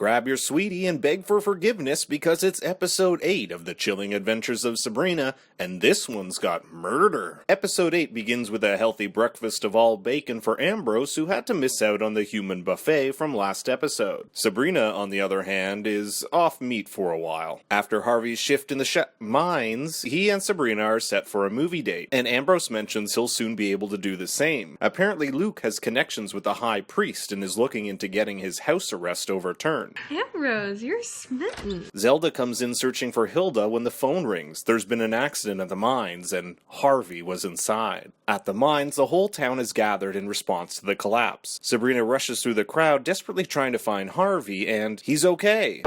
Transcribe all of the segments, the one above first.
Grab your sweetie and beg for forgiveness because it's episode 8 of the chilling Adventures of Sabrina, and this one's got murder. Episode 8 begins with a healthy breakfast of all bacon for Ambrose, who had to miss out on the human buffet from last episode. Sabrina, on the other hand, is off meat for a while. After Harvey's shift in the mines, he and Sabrina are set for a movie date, and Ambrose mentions he'll soon be able to do the same. Apparently Luke has connections with the High Priest and is looking into getting his house arrest overturned. Ambrose, you're smitten. Zelda comes in searching for Hilda when the phone rings. There's been an accident at the mines, and Harvey was inside. At the mines, the whole town is gathered in response to the collapse. Sabrina rushes through the crowd, desperately trying to find Harvey, and he's okay.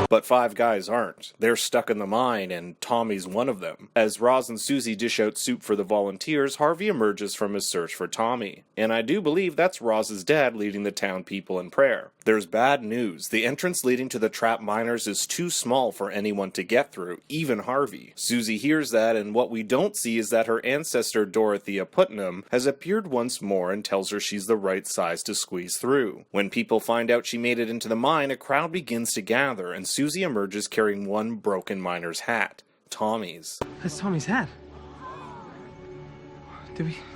But 5 guys aren't. They're stuck in the mine, and Tommy's one of them. As Roz and Susie dish out soup for the volunteers, Harvey emerges from his search for Tommy. And I do believe that's Roz's dad leading the town people in prayer. There's bad news. The entrance leading to the trapped miners is too small for anyone to get through, even Harvey. Susie hears that, and what we don't see is that her ancestor Dorothea Putnam has appeared once more and tells her she's the right size to squeeze through. When people find out she made it into the mine, a crowd begins to gather, and Susie emerges carrying one broken miner's hat. Tommy's. That's Tommy's hat.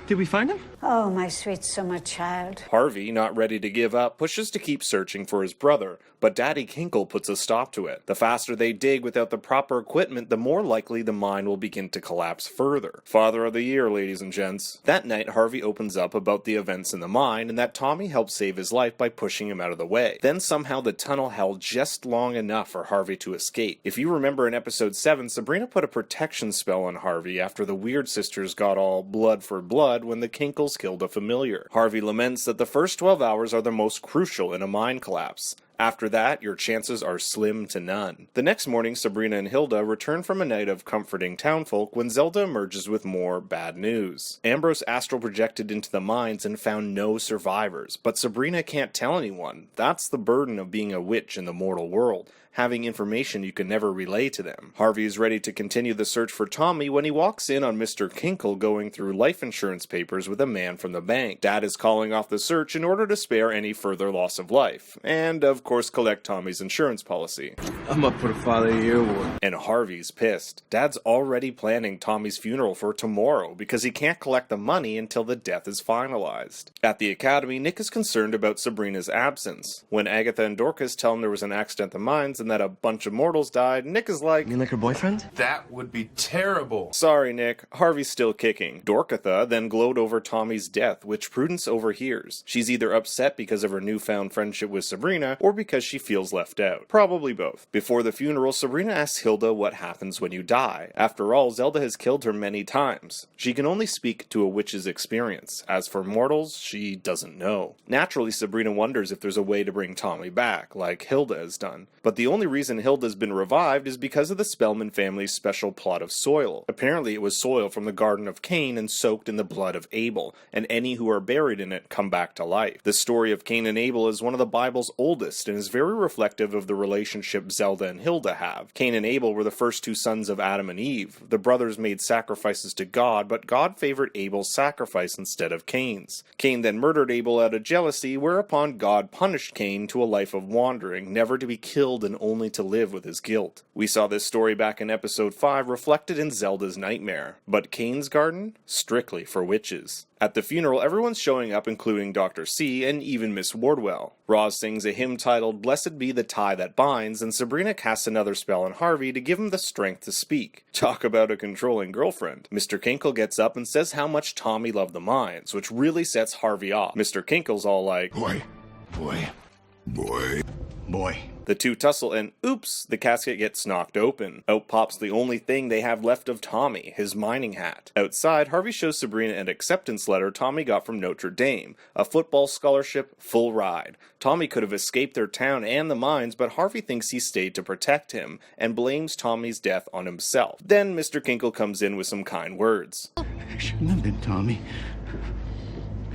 Did we find him? Oh, my sweet summer child. Harvey, not ready to give up, pushes to keep searching for his brother, but Daddy Kinkle puts a stop to it. The faster they dig without the proper equipment, the more likely the mine will begin to collapse further. Father of the year, ladies and gents. That night, Harvey opens up about the events in the mine and that Tommy helped save his life by pushing him out of the way. Then somehow the tunnel held just long enough for Harvey to escape. If you remember in episode 7, Sabrina put a protection spell on Harvey after the Weird Sisters got all blood for blood when the Kinkles killed a familiar. Harvey laments that the first 12 hours are the most crucial in a mine collapse. After that, your chances are slim to none. The next morning, Sabrina and Hilda return from a night of comforting townfolk when Zelda emerges with more bad news. Ambrose astral projected into the mines and found no survivors, but Sabrina can't tell anyone. That's the burden of being a witch in the mortal world, having information you can never relay to them. Harvey is ready to continue the search for Tommy when he walks in on Mr. Kinkle going through life insurance papers with a man from the bank. Dad is calling off the search in order to spare any further loss of life, and of course collect Tommy's insurance policy. I'm up for the Father of the Year award. And Harvey's pissed. Dad's already planning Tommy's funeral for tomorrow because he can't collect the money until the death is finalized. At the academy, Nick is concerned about Sabrina's absence. When Agatha and Dorcas tell him there was an accident at the mines and that a bunch of mortals died, Nick is like, You mean like her boyfriend? That would be terrible. Sorry, Nick. Harvey's still kicking. Dorcatha then glowed over Tommy's death, which Prudence overhears. She's either upset because of her newfound friendship with Sabrina, or because she feels left out. Probably both. Before the funeral, Sabrina asks Hilda what happens when you die. After all, Zelda has killed her many times. She can only speak to a witch's experience. As for mortals, she doesn't know. Naturally, Sabrina wonders if there's a way to bring Tommy back, like Hilda has done. But the only reason Hilda's been revived is because of the Spellman family's special plot of soil. Apparently it was soil from the Garden of Cain and soaked in the blood of Abel, and any who are buried in it come back to life. The story of Cain and Abel is one of the Bible's oldest and is very reflective of the relationship Zelda and Hilda have. Cain and Abel were the first 2 sons of Adam and Eve. The brothers made sacrifices to God, but God favored Abel's sacrifice instead of Cain's. Cain then murdered Abel out of jealousy, whereupon God punished Cain to a life of wandering, never to be killed and only to live with his guilt. We saw this story back in episode 5 reflected in Zelda's nightmare. But Cain's garden? Strictly for witches. At the funeral, everyone's showing up, including Dr. C and even Miss Wardwell. Roz sings a hymn titled Blessed Be the Tie That Binds, and Sabrina casts another spell on Harvey to give him the strength to speak. Talk about a controlling girlfriend. Mr. Kinkle gets up and says how much Tommy loved the mines, which really sets Harvey off. Mr. Kinkle's all like, Boy. The two tussle and oops, the casket gets knocked open. Out pops the only thing they have left of Tommy, his mining hat. Outside, Harvey shows Sabrina an acceptance letter Tommy got from Notre Dame, a football scholarship, full ride. Tommy could have escaped their town and the mines, but Harvey thinks he stayed to protect him, and blames Tommy's death on himself. Then Mr. Kinkle comes in with some kind words. It shouldn't have been Tommy.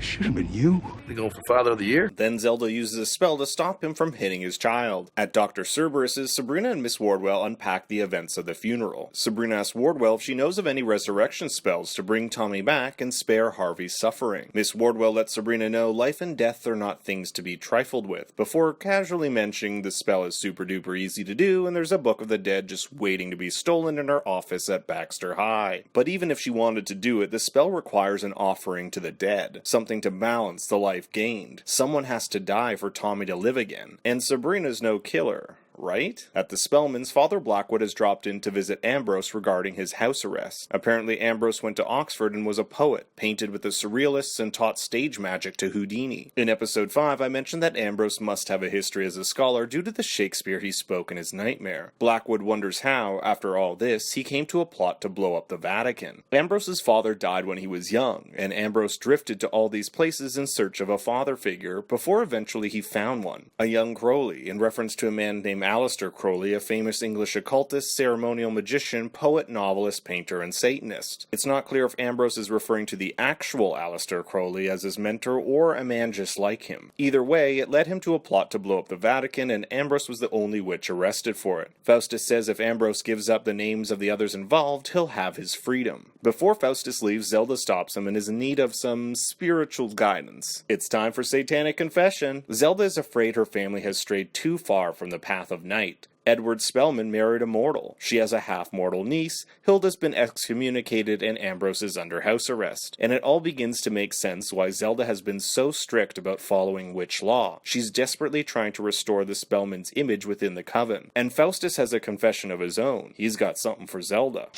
Should have been you. You going for Father of the Year? Then Zelda uses a spell to stop him from hitting his child. At Dr. Cerberus's, Sabrina and Miss Wardwell unpack the events of the funeral. Sabrina asks Wardwell if she knows of any resurrection spells to bring Tommy back and spare Harvey's suffering. Miss Wardwell lets Sabrina know life and death are not things to be trifled with, before casually mentioning the spell is super duper easy to do and there's a Book of the Dead just waiting to be stolen in her office at Baxter High. But even if she wanted to do it, the spell requires an offering to the dead, something to balance the life gained. Someone has to die for Tommy to live again, and Sabrina's no killer. Right? At the Spellmans, Father Blackwood has dropped in to visit Ambrose regarding his house arrest. Apparently Ambrose went to Oxford and was a poet, painted with the Surrealists and taught stage magic to Houdini. In episode 5, I mentioned that Ambrose must have a history as a scholar due to the Shakespeare he spoke in his nightmare. Blackwood wonders how, after all this, he came to a plot to blow up the Vatican. Ambrose's father died when he was young, and Ambrose drifted to all these places in search of a father figure, before eventually he found one. A young Crowley, in reference to a man named Aleister Crowley, a famous English occultist, ceremonial magician, poet, novelist, painter, and Satanist. It's not clear if Ambrose is referring to the actual Aleister Crowley as his mentor or a man just like him. Either way, it led him to a plot to blow up the Vatican, and Ambrose was the only witch arrested for it. Faustus says if Ambrose gives up the names of the others involved, he'll have his freedom. Before Faustus leaves, Zelda stops him and is in need of some spiritual guidance. It's time for satanic confession. Zelda is afraid her family has strayed too far from the path of night. Edward Spellman married a mortal. She has a half-mortal niece, Hilda's been excommunicated, and Ambrose is under house arrest. And it all begins to make sense why Zelda has been so strict about following witch law. She's desperately trying to restore the Spellman's image within the coven. And Faustus has a confession of his own. He's got something for Zelda.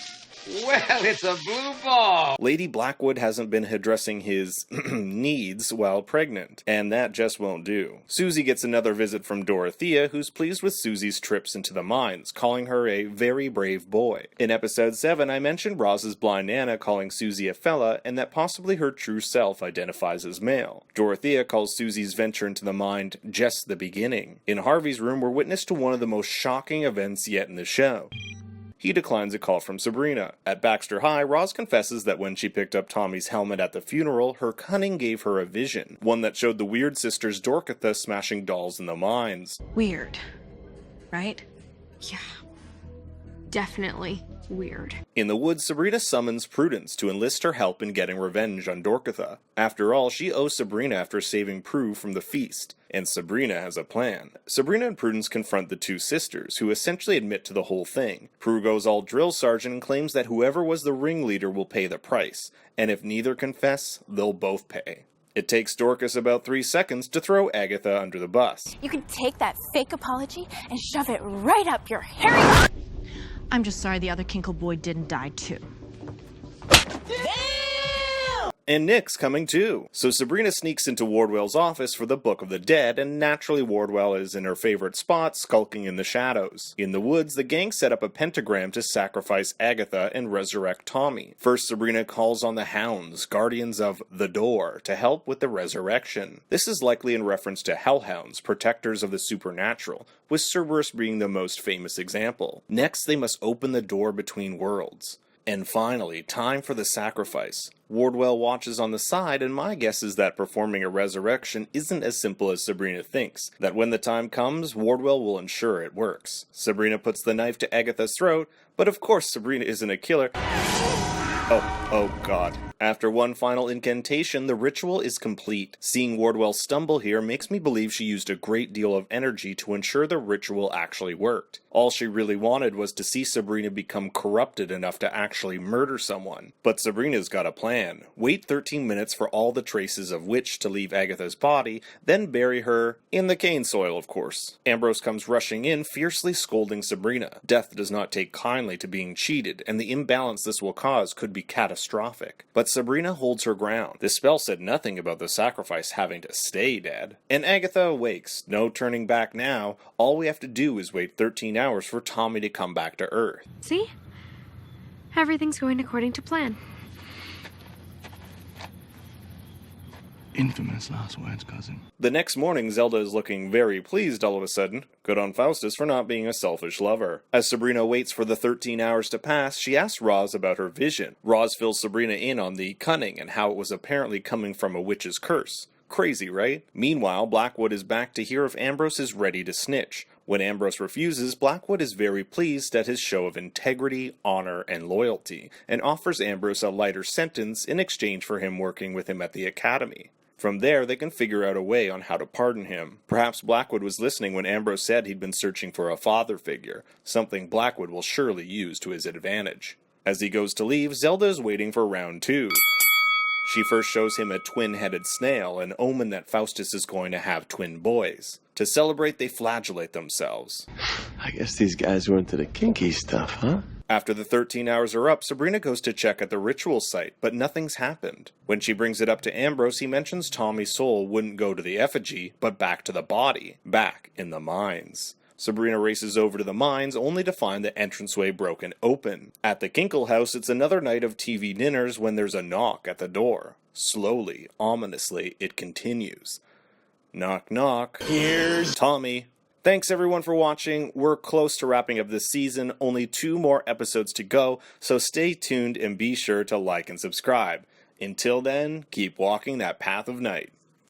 Well, it's a blue ball! Lady Blackwood hasn't been addressing his needs while pregnant, and that just won't do. Susie gets another visit from Dorothea, who's pleased with Susie's trips into the mines, calling her a very brave boy. In episode 7, I mentioned Roz's blind Nana calling Susie a fella, and that possibly her true self identifies as male. Dorothea calls Susie's venture into the mine just the beginning. In Harvey's room, we're witness to one of the most shocking events yet in the show. He declines a call from Sabrina. At Baxter High, Roz confesses that when she picked up Tommy's helmet at the funeral, her cunning gave her a vision, one that showed the weird sisters Dorcatha smashing dolls in the mines. Weird. Right? Yeah. Definitely weird. In the woods, Sabrina summons Prudence to enlist her help in getting revenge on Dorcatha. After all, she owes Sabrina after saving Prue from the feast, and Sabrina has a plan. Sabrina and Prudence confront the two sisters, who essentially admit to the whole thing. Prue goes all drill sergeant and claims that whoever was the ringleader will pay the price, and if neither confess, they'll both pay. It takes Dorcas about 3 seconds to throw Agatha under the bus. You can take that fake apology and shove it right up your hairy... I'm just sorry the other Kinkle boy didn't die too. And Nick's coming too. So Sabrina sneaks into Wardwell's office for the Book of the Dead, and naturally Wardwell is in her favorite spot, skulking in the shadows. In the woods, the gang set up a pentagram to sacrifice Agatha and resurrect Tommy. First, Sabrina calls on the Hounds, guardians of the door, to help with the resurrection. This is likely in reference to hellhounds, protectors of the supernatural, with Cerberus being the most famous example. Next, they must open the door between worlds. And finally, time for the sacrifice. Wardwell watches on the side, and my guess is that performing a resurrection isn't as simple as Sabrina thinks. That when the time comes, Wardwell will ensure it works. Sabrina puts the knife to Agatha's throat, but of course Sabrina isn't a killer. Oh god. After one final incantation, the ritual is complete. Seeing Wardwell stumble here makes me believe she used a great deal of energy to ensure the ritual actually worked. All she really wanted was to see Sabrina become corrupted enough to actually murder someone. But Sabrina's got a plan. Wait 13 minutes for all the traces of witch to leave Agatha's body, then bury her in the cane soil, of course. Ambrose comes rushing in, fiercely scolding Sabrina. Death does not take kindly to being cheated, and the imbalance this will cause could be catastrophic. But Sabrina holds her ground. This spell said nothing about the sacrifice having to stay dead. And Agatha awakes. No turning back now. All we have to do is wait 13 hours for Tommy to come back to Earth. See? Everything's going according to plan. Infamous last words, cousin. The next morning, Zelda is looking very pleased all of a sudden. Good on Faustus for not being a selfish lover. As Sabrina waits for the 13 hours to pass, she asks Roz about her vision. Roz fills Sabrina in on the cunning and how it was apparently coming from a witch's curse. Crazy, right? Meanwhile, Blackwood is back to hear if Ambrose is ready to snitch. When Ambrose refuses, Blackwood is very pleased at his show of integrity, honor, and loyalty, and offers Ambrose a lighter sentence in exchange for him working with him at the academy. From there, they can figure out a way on how to pardon him. Perhaps Blackwood was listening when Ambrose said he'd been searching for a father figure, something Blackwood will surely use to his advantage. As he goes to leave, Zelda is waiting for round 2. She first shows him a twin-headed snail, an omen that Faustus is going to have twin boys. To celebrate, they flagellate themselves. I guess these guys were into the kinky stuff, huh? After the 13 hours are up, Sabrina goes to check at the ritual site, but nothing's happened. When she brings it up to Ambrose, he mentions Tommy's soul wouldn't go to the effigy, but back to the body, back in the mines. Sabrina races over to the mines, only to find the entranceway broken open. At the Kinkle house, it's another night of TV dinners when there's a knock at the door. Slowly, ominously, it continues. Knock, knock. Here's Tommy. Thanks everyone for watching. We're close to wrapping up this season, only 2 more episodes to go, so stay tuned and be sure to like and subscribe. Until then, keep walking that path of night.